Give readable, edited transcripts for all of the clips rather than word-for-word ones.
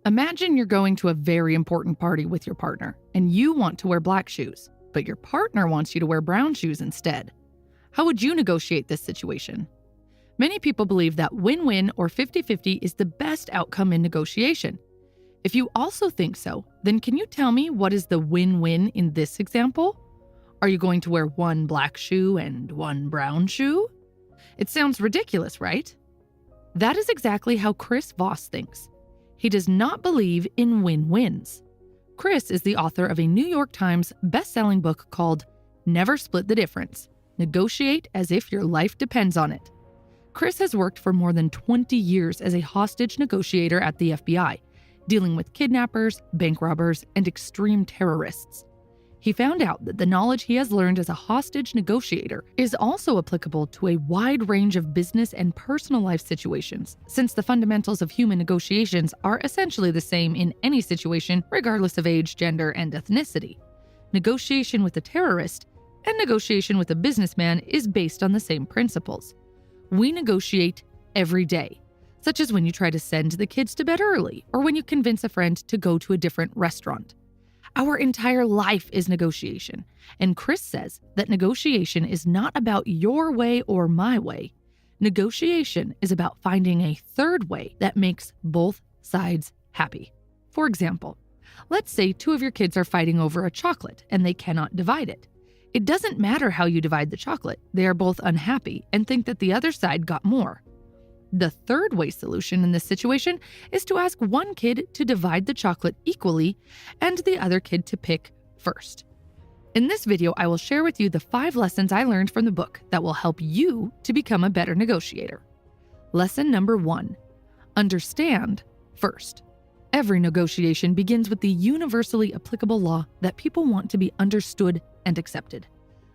Imagine you're going to a very important party with your partner, and you want to wear black shoes, but your partner wants you to wear brown shoes instead. How would you negotiate this situation? Many people believe that win-win or 50-50 is the best outcome in negotiation. If you also think so, then can you tell me what is the win-win in this example? Are you going to wear one black shoe and one brown shoe? It sounds ridiculous, right? That is exactly how Chris Voss thinks. He does not believe in win-wins. Chris is the author of a New York Times best-selling book called Never Split the Difference: Negotiate as if your life depends on it. Chris has worked for more than 20 years as a hostage negotiator at the FBI, dealing with kidnappers, bank robbers, and extreme terrorists. He found out that the knowledge he has learned as a hostage negotiator is also applicable to a wide range of business and personal life situations, since the fundamentals of human negotiations are essentially the same in any situation, regardless of age, gender, and ethnicity. Negotiation with a terrorist and negotiation with a businessman is based on the same principles. We negotiate every day, such as when you try to send the kids to bed early or when you convince a friend to go to a different restaurant. Our entire life is negotiation, and Chris says that negotiation is not about your way or my way. Negotiation is about finding a third way that makes both sides happy. For example, let's say two of your kids are fighting over a chocolate and they cannot divide it. It doesn't matter how you divide the chocolate, they are both unhappy and think that the other side got more. The third way solution in this situation is to ask one kid to divide the chocolate equally and the other kid to pick first. In this video, I will share with you the 5 lessons I learned from the book that will help you to become a better negotiator. Lesson number 1: understand first. Every negotiation begins with the universally applicable law that people want to be understood and accepted.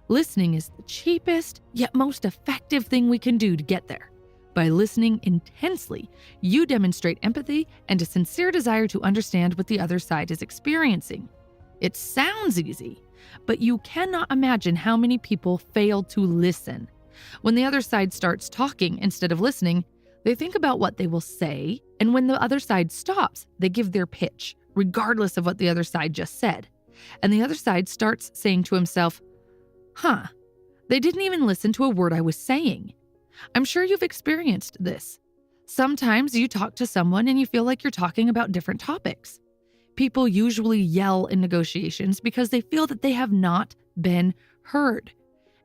Listening is the cheapest yet most effective thing we can do to get there. By listening intensely, you demonstrate empathy and a sincere desire to understand what the other side is experiencing. It sounds easy, but you cannot imagine how many people fail to listen. When the other side starts talking instead of listening, they think about what they will say, and when the other side stops, they give their pitch, regardless of what the other side just said. And the other side starts saying to himself, they didn't even listen to a word I was saying. I'm sure you've experienced this. Sometimes you talk to someone and you feel like you're talking about different topics. People usually yell in negotiations because they feel that they have not been heard.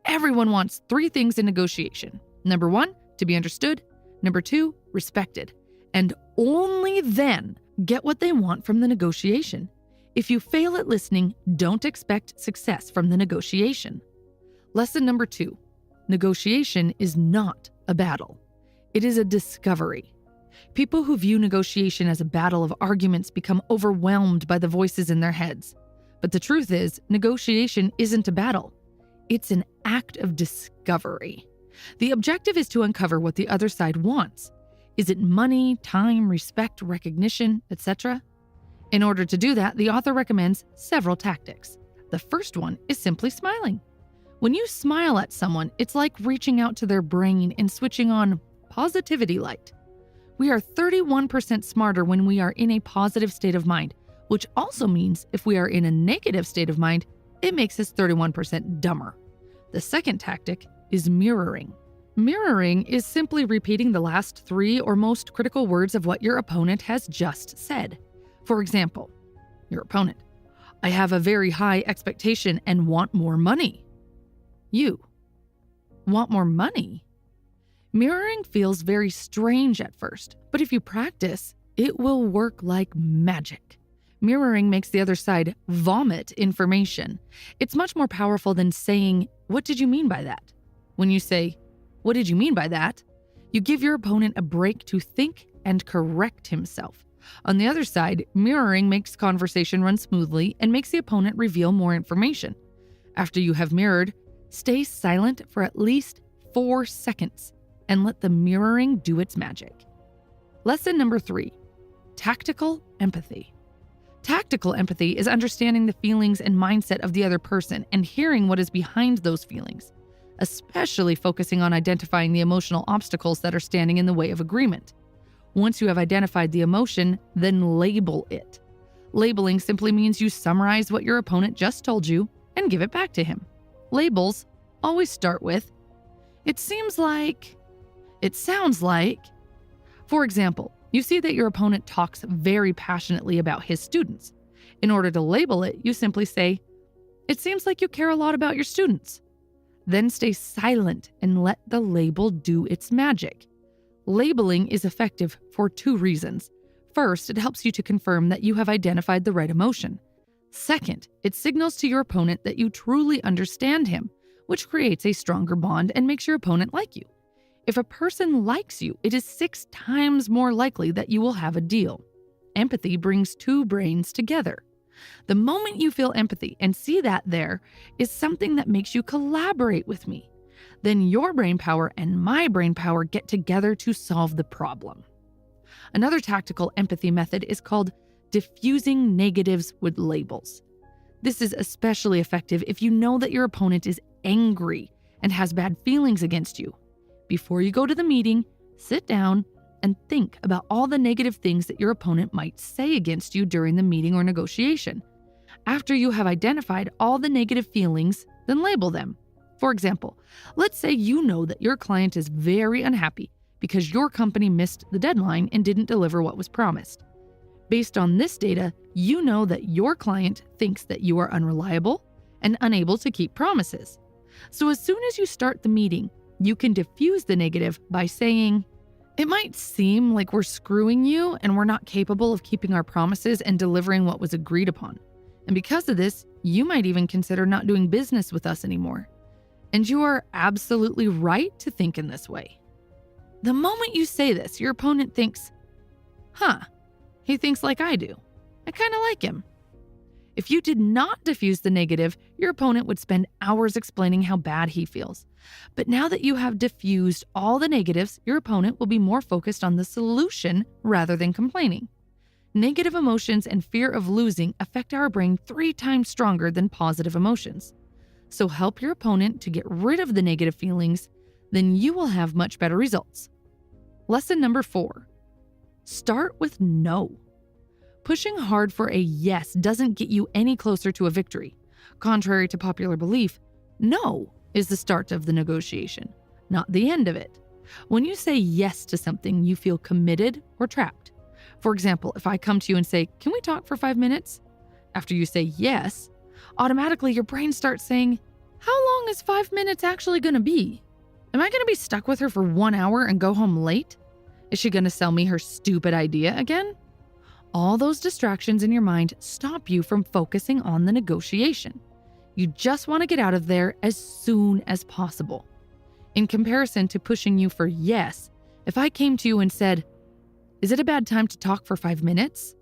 Everyone wants 3 things in negotiation. Number 1, to be understood. Number 2, respected. And only then get what they want from the negotiation. If you fail at listening, don't expect success from the negotiation. Lesson number 2. Negotiation is not a battle. It is a discovery. People who view negotiation as a battle of arguments become overwhelmed by the voices in their heads. But the truth is, negotiation isn't a battle. It's an act of discovery. The objective is to uncover what the other side wants. Is it money, time, respect, recognition, etc.? In order to do that, the author recommends several tactics. The first one is simply smiling. When you smile at someone, it's like reaching out to their brain and switching on positivity light. We are 31% smarter when we are in a positive state of mind, which also means if we are in a negative state of mind, it makes us 31% dumber. The second tactic is mirroring. Mirroring is simply repeating the last 3 or most critical words of what your opponent has just said. For example, your opponent, I have a very high expectation and want more money. You want more money? Mirroring feels very strange at first, but if you practice, it will work like magic. Mirroring makes the other side vomit information. It's much more powerful than saying, "What did you mean by that?" When you say, "What did you mean by that?" you give your opponent a break to think and correct himself. On the other side, mirroring makes conversation run smoothly and makes the opponent reveal more information. After you have mirrored, stay silent for at least 4 seconds and let the mirroring do its magic. Lesson number 3, tactical empathy. Tactical empathy is understanding the feelings and mindset of the other person and hearing what is behind those feelings, especially focusing on identifying the emotional obstacles that are standing in the way of agreement. Once you have identified the emotion, then label it. Labeling simply means you summarize what your opponent just told you and give it back to him. Labels always start with, "It seems like," "It sounds like." For example, you see that your opponent talks very passionately about his students. In order to label it, you simply say, "It seems like you care a lot about your students." Then stay silent and let the label do its magic. Labeling is effective for two reasons. First, it helps you to confirm that you have identified the right emotion. Second, it signals to your opponent that you truly understand him, which creates a stronger bond and makes your opponent like you. If a person likes you, it is 6 times more likely that you will have a deal. Empathy brings two brains together. The moment you feel empathy and see that there is something that makes you collaborate with me, then your brain power and my brain power get together to solve the problem. Another tactical empathy method is called diffusing negatives with labels. This is especially effective if you know that your opponent is angry and has bad feelings against you. Before you go to the meeting, sit down and think about all the negative things that your opponent might say against you during the meeting or negotiation. After you have identified all the negative feelings, then label them. For example, let's say you know that your client is very unhappy because your company missed the deadline and didn't deliver what was promised. Based on this data, you know that your client thinks that you are unreliable and unable to keep promises. So as soon as you start the meeting, you can diffuse the negative by saying, "It might seem like we're screwing you and we're not capable of keeping our promises and delivering what was agreed upon. And because of this, you might even consider not doing business with us anymore. And you are absolutely right to think in this way." The moment you say this, your opponent thinks, he thinks like I do. I kind of like him. If you did not diffuse the negative, your opponent would spend hours explaining how bad he feels. But now that you have diffused all the negatives, your opponent will be more focused on the solution rather than complaining. Negative emotions and fear of losing affect our brain 3 times stronger than positive emotions. So help your opponent to get rid of the negative feelings, then you will have much better results. Lesson number 4. Start with no. Pushing hard for a yes doesn't get you any closer to a victory. Contrary to popular belief, no is the start of the negotiation, not the end of it. When you say yes to something, you feel committed or trapped. For example, if I come to you and say, "Can we talk for 5 minutes?" After you say yes, automatically your brain starts saying, "How long is 5 minutes actually going to be? Am I going to be stuck with her for 1 hour and go home late? Is she going to sell me her stupid idea again?" All those distractions in your mind stop you from focusing on the negotiation. You just want to get out of there as soon as possible. In comparison to pushing you for yes, if I came to you and said, "Is it a bad time to talk for 5 minutes?"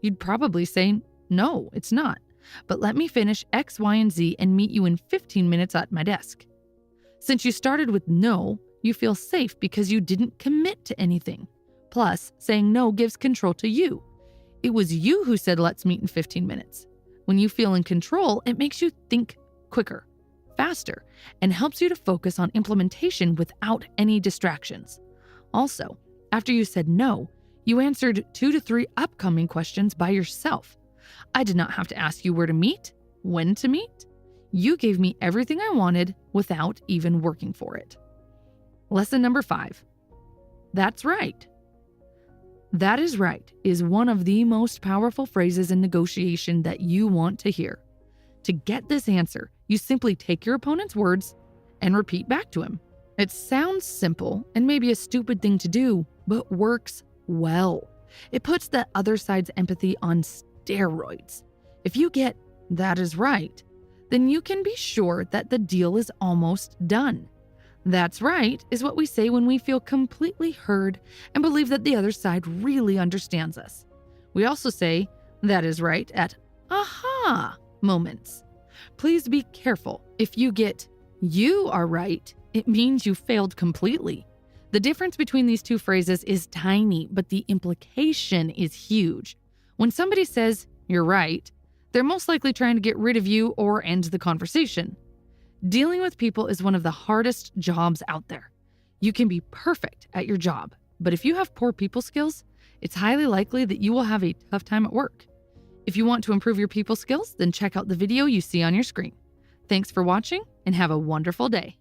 You'd probably say, "No, it's not. But let me finish X, Y, and Z and meet you in 15 minutes at my desk." Since you started with no, you feel safe because you didn't commit to anything. Plus, saying no gives control to you. It was you who said, "Let's meet in 15 minutes." When you feel in control, it makes you think quicker, faster, and helps you to focus on implementation without any distractions. Also, after you said no, you answered 2 to 3 upcoming questions by yourself. I did not have to ask you where to meet, when to meet. You gave me everything I wanted without even working for it. Lesson number 5. That's right. "That is right" is one of the most powerful phrases in negotiation that you want to hear. To get this answer, you simply take your opponent's words and repeat back to him. It sounds simple and maybe a stupid thing to do, but works well. It puts the other side's empathy on steroids. If you get "that is right," then you can be sure that the deal is almost done. "That's right" is what we say when we feel completely heard and believe that the other side really understands us. We also say "that is right" at aha moments. Please be careful. If you get "you are right," it means you failed completely. The difference between these two phrases is tiny, but the implication is huge. When somebody says "you're right," they're most likely trying to get rid of you or end the conversation. Dealing with people is one of the hardest jobs out there. You can be perfect at your job, But if you have poor people skills, it's highly likely that you will have a tough time at work. If you want to improve your people skills, then check out the video you see on your screen. Thanks for watching and have a wonderful day.